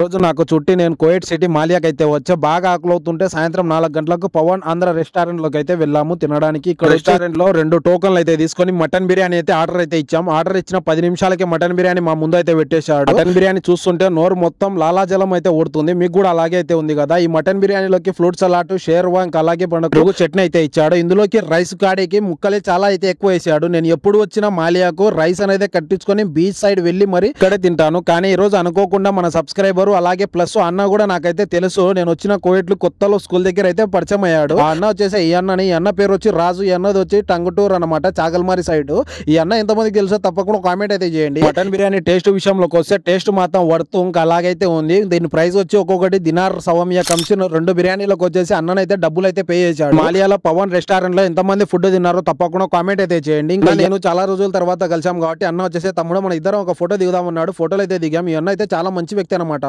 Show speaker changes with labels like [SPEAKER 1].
[SPEAKER 1] రోజు నాకు చుట్టి నేను కువైట్ సిటీ మాలియాకి అయితే వచ్చా. బాగా ఆకలవుతుంటే సాయంత్రం 4 గంటలకు పవన్ ఆంధ్ర రెస్టారెంట్ లోకి అయితే వెళ్ళాము తినడానికి. ఇక్కడ రెస్టారెంట్ లో 2 టోకన్లు అయితే తీసుకొని మటన్ బిర్యానీ అయితే ఆర్డర్ అయితే ఇచ్చాం. ఆర్డర్ ఇచ్చిన 10 నిమిషాలకే మటన్ బిర్యానీ మా ముందు అయితే పెట్టేశాడు. మటన్ బిర్యానీ చూస్తుంటే నోరు మొత్తం లాలాజలం అయితే ఓడుతుంది. మీకు కూడా అలాగే అయితే ఉంది కదా. ఈ మటన్ బిర్యానీలోకి ఫ్రూట్ సలాడ్, షేర్వా, ఇంకా అలాగే పండుగ చట్నీ అయితే ఇచ్చాడు. ఇందులోకి రైస్ కాడికి ముక్కలే చాలా అయితే ఎక్కువ వేసాడు. నేను ఎప్పుడు వచ్చిన మాలియాకు రైస్ అనేది కట్టించుకొని బీచ్ సైడ్ వెళ్ళి మరి ఇక్కడే తింటాను. కానీ ఈ రోజు అనుకోకుండా మన సబ్స్క్రైబర్ అలాగే ప్లస్ అన్న కూడా నాకైతే తెలుసు. నేను వచ్చిన కోవిడ్ కొత్తలో స్కూల్ దగ్గర అయితే పరిచయం అయ్యాడు. ఆ అన్న వచ్చేసి ఈ అన్నని, ఈ అన్న పేరు వచ్చి రాజు, ఈ అన్నది వచ్చి టంగుటూర్ అనమాట, చాగల్మారి సైడ్. ఈ అన్న ఎంతమందికి తెలుసో తప్పకుండా కామెంట్ అయితే చేయండి. మటన్ బిర్యానీ టేస్ట్ విషయంలోకి వస్తే టేస్ట్ మాత్రం వర్త్ ఇంకా అలాగైతే ఉంది. దీని ప్రైస్ వచ్చి ఒక్కొక్కటి దినార్ సవమియా కంసి 2 బిర్యానీలకు వచ్చేసి అన్ననైతే డబ్బులు అయితే పే చేశాడు. మాలియాలో పవన్ రెస్టారెంట్ లో ఎంతమంది ఫుడ్ తిన్నారో తప్పకుండా కామెంట్ అయితే చేయండి. ఇంకా నేను చాలా రోజుల తర్వాత కలిసాం కాబట్టి అన్న వచ్చేసి తమ్ముడు మన ఇద్దరం ఒక ఫోటో దిగుదామన్నాడు. ఫోటోలు అయితే దిగాం. ఈ అన్న అయితే చాలా మంచి వ్యక్తి అనమాట.